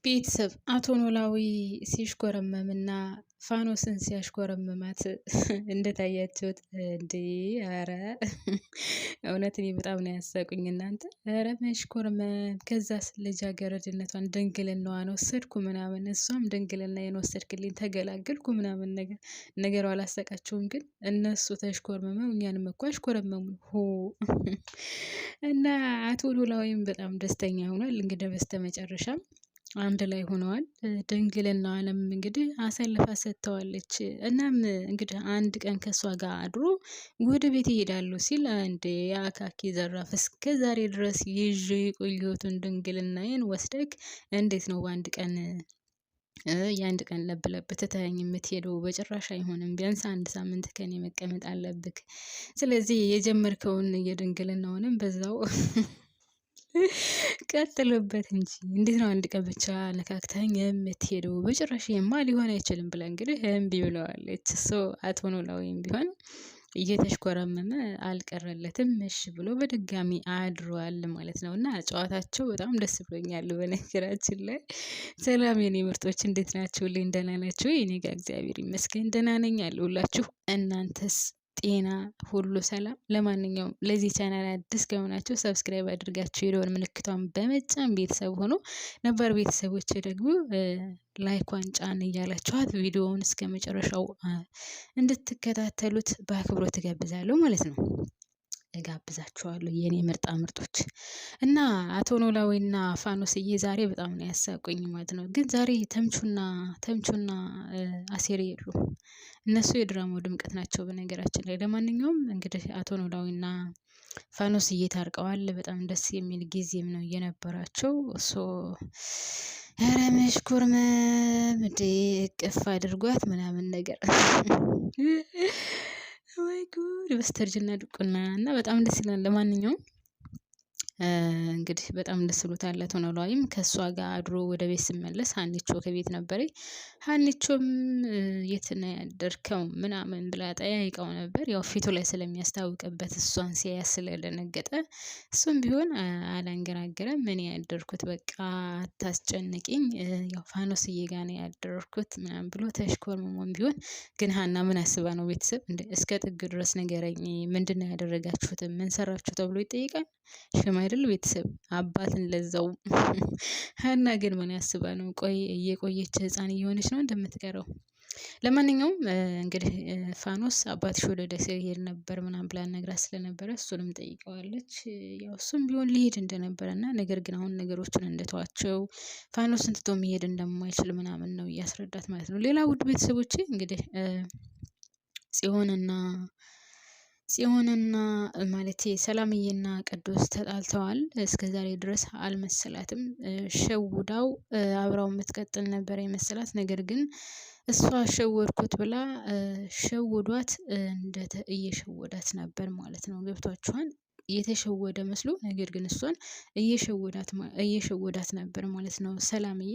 ቤተሰብ አቶ ኖላዊ ሲሽኮረመምና ፋኖስን ሲያሽኮረመማት እንደታያችሁት እንዴ! አረ እውነት እኔ በጣም ነው ያሳቁኝ እናንተ። አረ መሽኮርመም፣ ከዛስ ልጃገረድነቷን ድንግልናዋን ወሰድኩ ምናምን፣ እሷም ድንግልናዬን ወሰድክልኝ ተገላገልኩ ምናምን ነገሩ አላሰቃቸውም። ግን እነሱ ተሽኮርመመው እኛንም እኮ አሽኮረመሙን ሆ እና አቶ ኖላዊም በጣም ደስተኛ ሆኗል። እንግዲህ በስተመጨረሻም አንድ ላይ ሆነዋል። ድንግልናዋንም እንግዲህ አሳልፋ ሰጥተዋለች። እናም እንግዲህ አንድ ቀን ከሷ ጋር አድሮ ወደ ቤት ይሄዳሉ ሲል አንዴ የአካኪ ዘራፍ እስከ ዛሬ ድረስ ይዤ የቆየሁትን ድንግልናዬን ወስደክ እንዴት ነው በአንድ ቀን የአንድ ቀን ለብለብ ትተኸኝ የምትሄደው? በጭራሽ አይሆንም። ቢያንስ አንድ ሳምንት ከኔ መቀመጥ አለብክ። ስለዚህ የጀመርከውን የድንግልናውንም በዛው ቀጥሎበት እንጂ እንዴት ነው አንድ ቀን ብቻ ነካክተኸኝ የምትሄደው? በጭራሽ የማ ሊሆን አይችልም ብላ እንግዲህ እምቢ ብለዋለች። አቶ ኖላዊም ቢሆን እየተሽኮረመመ አልቀረለትም። እሺ ብሎ በድጋሚ አድሯል ማለት ነው። እና ጨዋታቸው በጣም ደስ ብሎኛል። በነገራችን ላይ ሰላም የኔ ምርጦች፣ እንዴት ናችሁልኝ? ደህና ናችሁ? የኔ ጋር እግዚአብሔር ይመስገን ደህና ነኝ አለሁላችሁ። እናንተስ ጤና ሁሉ ሰላም? ለማንኛውም ለዚህ ቻናል አዲስ ከሆናችሁ ሰብስክራይብ አድርጋችሁ የደወል ምልክቷን በመጫን ቤተሰብ ሆኖ ነባር ቤተሰቦች ደግሞ ላይኳን ጫን እያላችኋት ቪዲዮውን እስከ መጨረሻው እንድትከታተሉት በአክብሮት እጋብዛለሁ ማለት ነው። እጋብዛችኋለሁ የኔ ምርጣ ምርጦች። እና አቶ ኖላዊና ፋኖስዬ ዛሬ በጣም ነው ያሳቁኝ ማለት ነው። ግን ዛሬ ተምቹና አሴር የሉ። እነሱ የድራማው ድምቀት ናቸው በነገራችን ላይ። ለማንኛውም እንግዲህ አቶ ኖላዊና ፋኖስዬ ታርቀዋል። በጣም ደስ የሚል ጊዜም ነው የነበራቸው። ኧረ መሽኮርመም እንዴ! እቅፍ አድርጓት ምናምን ነገር ወይ ጉድ! በስተርጅና ድቁና እና በጣም ደስ ይላል። ለማንኛውም እንግዲህ በጣም ደስ ብሎታል። አቶ ኖላዊም ከእሷ ጋር አድሮ ወደ ቤት ስመለስ ሀኒቾ ከቤት ነበረች። ሀኒቾም የት ነው ያደርከው ምናምን ብላ ጠያይቀው ነበር። ያው ፊቱ ላይ ስለሚያስታውቅበት እሷን ሲያያት ስለደነገጠ እሱም ቢሆን አላንገራገረም። እኔ ያደርኩት በቃ አታስጨንቂኝ፣ ያው ፋኖስዬ ጋር ነው ያደርኩት ምናምን ብሎ ተሽኮርመሞም ቢሆን ግን ሀና ምን አስባ ነው? ቤተሰብ እንደ እስከ ጥግ ድረስ ንገረኝ፣ ምንድነው ያደረጋችሁት? ምን ሰራችሁ ተብሎ ይጠይቃል። ሽማ አይደል ቤተሰብ አባትን ለዛው። ሀና ግን ምን ያስባ ነው? ቆይ እየቆየች ህፃን እየሆነች ነው እንደምትቀረው። ለማንኛውም እንግዲህ ፋኖስ አባትሽ ወደ ደሴ ይሄድ ነበር ምናምን ብላ ነግራት ስለነበረ እሱንም ጠይቀዋለች። ያው እሱም ቢሆን ሊሄድ እንደነበረና ነገር ግን አሁን ነገሮችን እንደተዋቸው ፋኖስን ትቶ መሄድ እንደማይችል ምናምን ነው እያስረዳት ማለት ነው። ሌላ ውድ ቤተሰቦቼ እንግዲህ ጽዮንና ማለቴ ሰላምዬና ቅዱስ ተጣልተዋል። እስከዛሬ ድረስ አልመሰላትም። ሸውዳው አብራው የምትቀጥል ነበር የመሰላት። ነገር ግን እሷ ሸወድኩት ብላ ሸውዷት እየሸወዳት ነበር ማለት ነው። ገብቷችኋል? የተሸወደ መስሎ ነገር ግን እሷን እየሸወዳት ነበር ማለት ነው ሰላምዬ።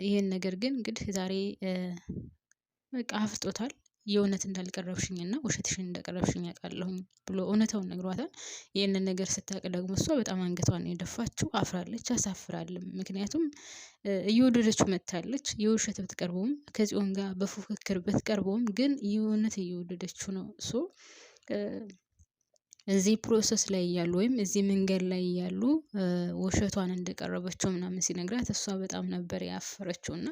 ይሄን ነገር ግን እንግዲህ ዛሬ በቃ አፍጦታል። የእውነት እንዳልቀረብሽኝ እና ውሸትሽን እንደቀረብሽኝ አውቃለሁኝ ብሎ እውነታውን ነግሯታል። ይህንን ነገር ስታውቅ ደግሞ እሷ በጣም አንገቷን የደፋችው አፍራለች፣ አሳፍራልም። ምክንያቱም እየወደደችው መታለች። የውሸት ብትቀርበውም ከጽዮን ጋር በፉክክር ብትቀርበውም ግን የእውነት እየወደደችው ነው። እዚህ ፕሮሰስ ላይ እያሉ ወይም እዚህ መንገድ ላይ እያሉ ውሸቷን እንደቀረበችው ምናምን ሲነግራት እሷ በጣም ነበር ያፈረችው እና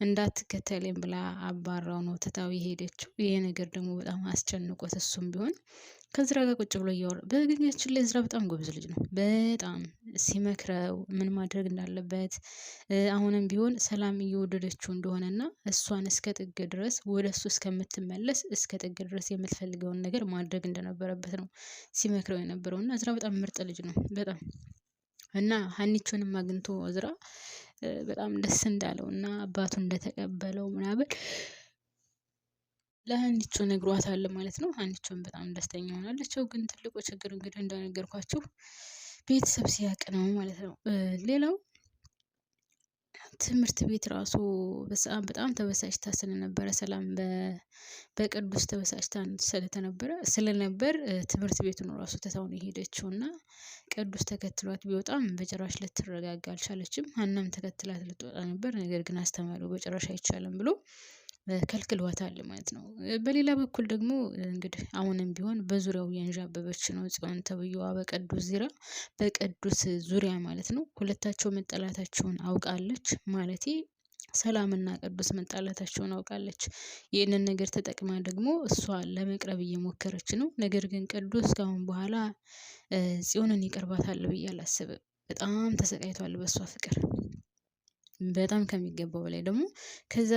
እንዳትከተለኝ ብላ አባራው ነው ትታው የሄደችው። ይሄ ነገር ደግሞ በጣም አስጨንቆት እሱም ቢሆን ከዝራ ጋር ቁጭ ብሎ እያወራ፣ በግኛችን ላይ ዝራ በጣም ጎበዝ ልጅ ነው። በጣም ሲመክረው ምን ማድረግ እንዳለበት አሁንም ቢሆን ሰላም እየወደደችው እንደሆነና እሷን እስከ ጥግ ድረስ ወደ እሱ እስከምትመለስ እስከ ጥግ ድረስ የምትፈልገውን ነገር ማድረግ እንደነበረበት ነው ሲመክረው የነበረው። እና እዝራ በጣም ምርጥ ልጅ ነው በጣም። እና ሀኒቾንም አግኝቶ እዝራ በጣም ደስ እንዳለው እና አባቱ እንደተቀበለው ምናምን ለሀኒቾ ነግሯታል ማለት ነው። ሀኒቾን በጣም ደስተኛ ሆናለች። ግን ትልቁ ችግር እንግዲህ እንደነገርኳችሁ ቤተሰብ ሲያውቅ ነው ማለት ነው። ሌላው ትምህርት ቤት ራሱ በጣም ተበሳጭታ ስለነበረ ሰላም በቅዱስ ተበሳጭታ ስለነበር ትምህርት ቤቱን ራሱ ትታው ነው የሄደችው እና ቅዱስ ተከትሏት ቢወጣም በጭራሽ ልትረጋጋ አልቻለችም። ሀናም ተከትላት ልትወጣ ነበር። ነገር ግን አስተማሪው በጭራሽ አይቻልም ብሎ ከልክሏታል ማለት ነው። በሌላ በኩል ደግሞ እንግዲህ አሁንም ቢሆን በዙሪያው ያንዣበበች ነው ጽዮን ተብዬዋ በቅዱስ ዙሪያ ማለት ነው። ሁለታቸው መጠላታቸውን አውቃለች ማለቴ ሰላምና ቅዱስ መጣላታቸውን አውቃለች። ይህንን ነገር ተጠቅማ ደግሞ እሷ ለመቅረብ እየሞከረች ነው። ነገር ግን ቅዱስ ካሁን በኋላ ጽዮንን ይቀርባታል ብዬ አላስብም። በጣም ተሰቃይቷል በእሷ ፍቅር በጣም ከሚገባው በላይ ደግሞ ከዛ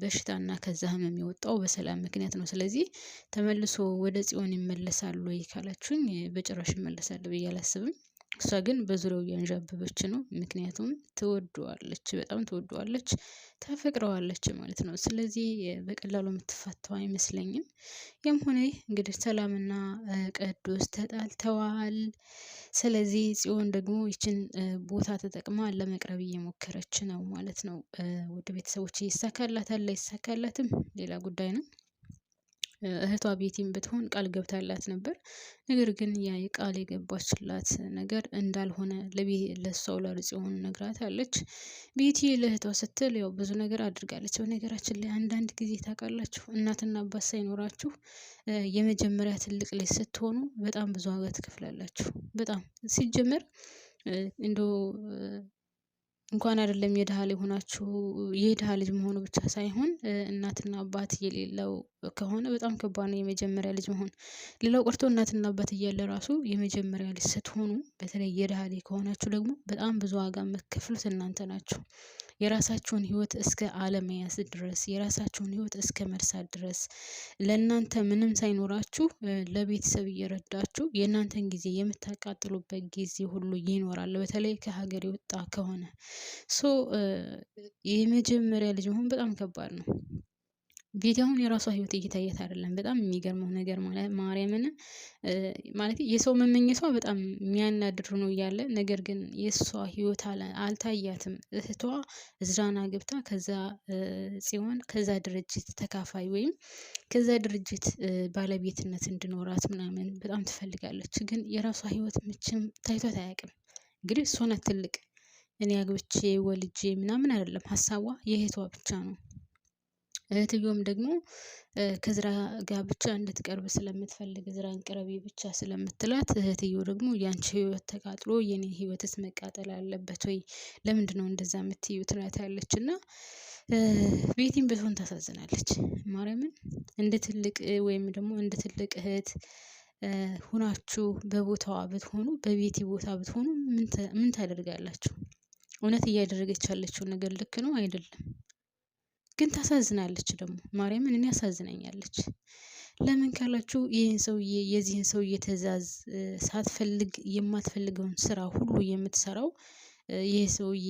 በሽታና ከዛ ህመም የወጣው በሰላም ምክንያት ነው። ስለዚህ ተመልሶ ወደ ጽዮን ይመለሳሉ ወይ ካላችሁኝ በጭራሽ ይመለሳል ብዬ አላስብም። እሷ ግን በዙሪያው እያንዣበበች ነው። ምክንያቱም ትወደዋለች፣ በጣም ትወደዋለች፣ ታፈቅረዋለች ማለት ነው። ስለዚህ በቀላሉ የምትፋታው አይመስለኝም። ያም ሆነ እንግዲህ ሰላምና ቅዱስ ተጣልተዋል። ስለዚህ ጽዮን ደግሞ ይችን ቦታ ተጠቅማ ለመቅረብ እየሞከረች ነው ማለት ነው። ውድ ቤተሰቦች ይሳካላታል አይሳካላትም ሌላ ጉዳይ ነው። እህቷ ቤቲም ብትሆን ቃል ገብታላት ነበር። ነገር ግን ያ ቃል የገባችላት ነገር እንዳልሆነ ለሷው ለጽዮን ነግራታለች። ቤቲ ለእህቷ ስትል ያው ብዙ ነገር አድርጋለች። በነገራችን ላይ አንዳንድ ጊዜ ታውቃላችሁ እናትና አባት ሳይኖራችሁ የመጀመሪያ ትልቅ ልጅ ስትሆኑ በጣም ብዙ ዋጋ ትከፍላላችሁ። በጣም ሲጀመር እንደው እንኳን አይደለም የድሃ ልጅ ሆናችሁ የድሃ ልጅ መሆኑ ብቻ ሳይሆን እናትና አባት የሌለው ከሆነ በጣም ከባድ ነው የመጀመሪያ ልጅ መሆን። ሌላው ቀርቶ እናትና አባት እያለ ራሱ የመጀመሪያ ልጅ ስትሆኑ በተለይ የድሃ ልጅ ከሆናችሁ ደግሞ በጣም ብዙ ዋጋ የምትከፍሉት እናንተ ናችሁ። የራሳችሁን ህይወት እስከ አለመያዝ ድረስ የራሳችሁን ህይወት እስከ መርሳት ድረስ ለእናንተ ምንም ሳይኖራችሁ ለቤተሰብ እየረዳችሁ የእናንተን ጊዜ የምታቃጥሉበት ጊዜ ሁሉ ይኖራል። በተለይ ከሀገር የወጣ ከሆነ የመጀመሪያ ልጅ መሆን በጣም ከባድ ነው። ቤቲ አሁን የራሷ ህይወት እየታየት አይደለም። በጣም የሚገርመው ነገር ማርያምን ማለት የሰው መመኘቷ በጣም የሚያናድር ነው እያለ ነገር ግን የእሷ ህይወት አልታያትም። እህቷ እዝራና ገብታ ከዛ ጽዮን ከዛ ድርጅት ተካፋይ ወይም ከዛ ድርጅት ባለቤትነት እንድኖራት ምናምን በጣም ትፈልጋለች። ግን የራሷ ህይወት መቼም ታይቷት አያውቅም። እንግዲህ እሷ ናት ትልቅ እኔ አግብቼ ወልጄ ምናምን አይደለም ሀሳቧ የእህቷ ብቻ ነው። እህትዮም ደግሞ ከዝራ ጋር ብቻ እንድትቀርብ ስለምትፈልግ ዝራን ቅረቤ ብቻ ስለምትላት እህትዮ ደግሞ ያንቺ ህይወት ተቃጥሎ የኔ ህይወትስ መቃጠል አለበት ወይ? ለምንድነው እንደዛ የምትዩ? ትላታለች እና ቤቲም ብትሆን ታሳዝናለች። ማርያምን እንደ ትልቅ ወይም ደግሞ እንደ ትልቅ እህት ሁናችሁ በቦታዋ ብትሆኑ በቤቲ ቦታ ብትሆኑ ምን ታደርጋላችሁ? እውነት እያደረገች ያለችው ነገር ልክ ነው አይደለም? ግን ታሳዝናለች። ደግሞ ማርያምን እኔ ያሳዝነኛለች። ለምን ካላችሁ ይህን ሰውዬ የዚህን ሰውዬ ትዕዛዝ ሳትፈልግ የማትፈልገውን ስራ ሁሉ የምትሰራው ይህ ሰውዬ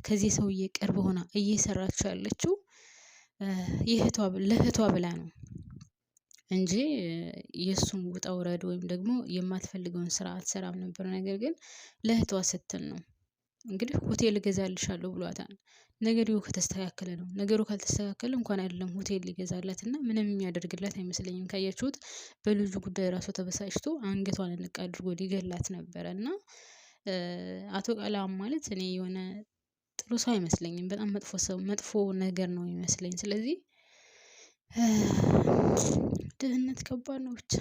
ከዚህ ሰውዬ ቅርብ ሆና እየሰራችው ያለችው ለእህቷ ብላ ነው እንጂ የእሱን ውጣ ውረድ ወይም ደግሞ የማትፈልገውን ስራ አትሰራም ነበር። ነገር ግን ለእህቷ ስትል ነው። እንግዲህ ሆቴል እገዛልሻለሁ ብሏታል። ነገሩ ከተስተካከለ ነው። ነገሩ ካልተስተካከለ እንኳን አይደለም ሆቴል ሊገዛላት እና ምንም የሚያደርግላት አይመስለኝም። ካያችሁት በልጁ ጉዳይ ራሱ ተበሳጭቶ አንገቷን እንቅ አድርጎ ሊገላት ነበረ እና አቶ ቀላም ማለት እኔ የሆነ ጥሩ ሰው አይመስለኝም። በጣም መጥፎ ነገር ነው የሚመስለኝ። ስለዚህ ድህነት ከባድ ነው። ብቻ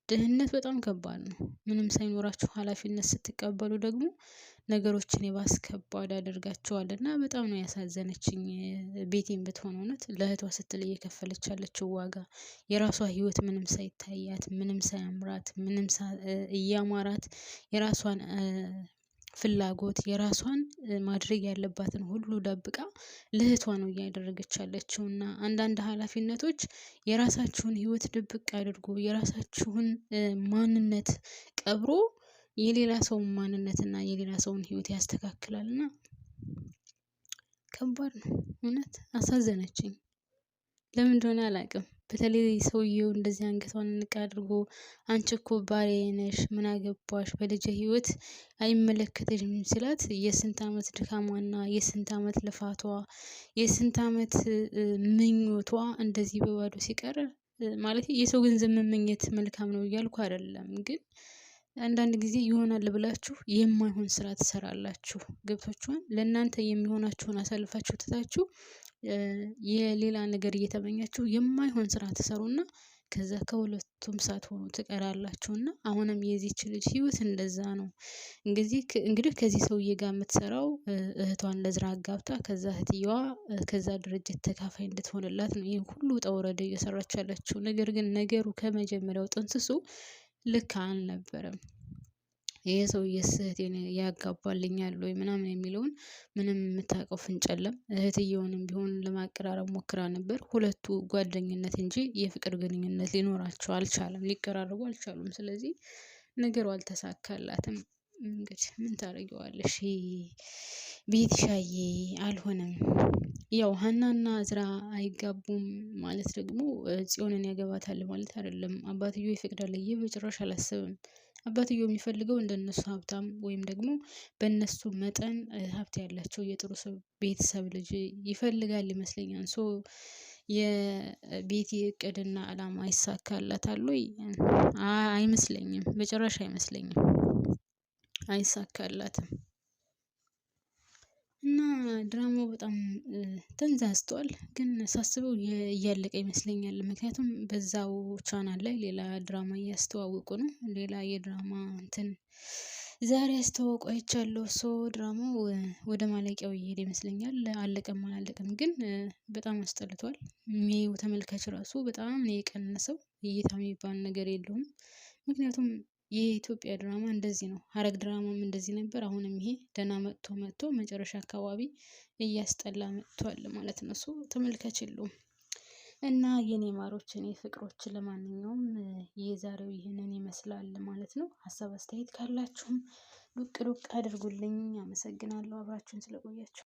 ድህነት በጣም ከባድ ነው። ምንም ሳይኖራችሁ ኃላፊነት ስትቀበሉ ደግሞ ነገሮችን የባስ ከባድ ያደርጋቸዋል እና በጣም ነው ያሳዘነችኝ። ቤቴን ብትሆን እውነት ለእህቷ ስትል እየከፈለች ያለችው ዋጋ የራሷ ህይወት ምንም ሳይታያት ምንም ሳያምራት ምንም እያማራት የራሷን ፍላጎት የራሷን ማድረግ ያለባትን ሁሉ ደብቃ ለእህቷ ነው እያደረገች ያለችው እና አንዳንድ ኃላፊነቶች የራሳችሁን ህይወት ድብቅ አድርጎ የራሳችሁን ማንነት ቀብሮ የሌላ ሰውን ማንነትና የሌላ ሰውን ህይወት ያስተካክላልና ከባድ ነው። እውነት አሳዘነችኝ። ለምን እንደሆነ አላውቅም። በተለይ ሰውየው እንደዚህ አንገቷን ንቅ አድርጎ አንቺ እኮ ባሪያዬ ነሽ፣ ምን አገባሽ፣ በልጄ ህይወት አይመለከተሽም ሲላት የስንት አመት ድካሟና የስንት አመት ልፋቷ የስንት አመት ምኞቷ እንደዚህ በባዶ ሲቀር ማለት የሰው ገንዘብ መመኘት መልካም ነው እያልኩ አይደለም። ግን አንዳንድ ጊዜ ይሆናል ብላችሁ የማይሆን ስራ ትሰራላችሁ። ገብቷችኋል? ለእናንተ የሚሆናችሁን አሳልፋችሁ ትታችሁ የሌላ ነገር እየተመኛችሁ የማይሆን ስራ ትሰሩና ከዛ ከሁለቱም ሳትሆኑ ትቀራላችሁና አሁንም የዚህች ልጅ ህይወት እንደዛ ነው። እንግዲህ ከዚህ ሰውዬ ጋር የምትሰራው እህቷን ለዝራ አጋብታ ከዛ እህትየዋ ከዛ ድርጅት ተካፋይ እንድትሆንላት ነው ይሄን ሁሉ ውጣ ውረድ እየሰራች ያለችው። ነገር ግን ነገሩ ከመጀመሪያው ጥንስሱ ልክ አልነበረም። ይሄ ሰውዬስ እህቴን ያጋባልኛል ወይ ምናምን የሚለውን ምንም የምታውቀው ፍንጭ የለም። እህትየውንም ቢሆን ለማቀራረብ ሞክራ ነበር። ሁለቱ ጓደኝነት እንጂ የፍቅር ግንኙነት ሊኖራቸው አልቻለም፣ ሊቀራረቡ አልቻሉም። ስለዚህ ነገሩ አልተሳካላትም። እንግዲህ ምን ታደርጊዋለሽ? ቤትሻዬ አልሆነም። ያው ሀናና እዝራ አይጋቡም ማለት ደግሞ ጽዮንን ያገባታል ማለት አይደለም። አባትየው ይፈቅዳል ብዬ በጭራሽ አላስብም። አባትየው የሚፈልገው እንደነሱ ሀብታም ወይም ደግሞ በእነሱ መጠን ሀብት ያላቸው የጥሩ ሰው ቤተሰብ ልጅ ይፈልጋል ይመስለኛል። የቤቲ እቅድና አላማ ይሳካላታል ወይ? አይመስለኝም፣ በጭራሽ አይመስለኝም፣ አይሳካላትም። እና ድራማው በጣም ተንዛዝቷል። ግን ሳስበው እያለቀ ይመስለኛል። ምክንያቱም በዛው ቻናል ላይ ሌላ ድራማ እያስተዋወቁ ነው። ሌላ የድራማ እንትን ዛሬ አስተዋውቆ አይቻለሁ። ድራማው ወደ ማለቂያው እየሄደ ይመስለኛል። አለቀም አላለቀም ግን በጣም አስጠልቷል። የሚያየው ተመልካች ራሱ በጣም ነው የቀነሰው። እይታ የሚባል ነገር የለውም። ምክንያቱም የኢትዮጵያ ድራማ እንደዚህ ነው። ሀረግ ድራማም እንደዚህ ነበር። አሁንም ይሄ ደህና መጥቶ መጨረሻ አካባቢ እያስጠላ መጥቷል ማለት ነው። ተመልካች የለውም። እና የኔ ማሮች፣ የኔ ፍቅሮች፣ ለማንኛውም የዛሬው ይህንን ይመስላል ማለት ነው። ሀሳብ አስተያየት ካላችሁም ዱቅ ዱቅ አድርጉልኝ። አመሰግናለሁ አብራችሁን ስለቆያችሁ።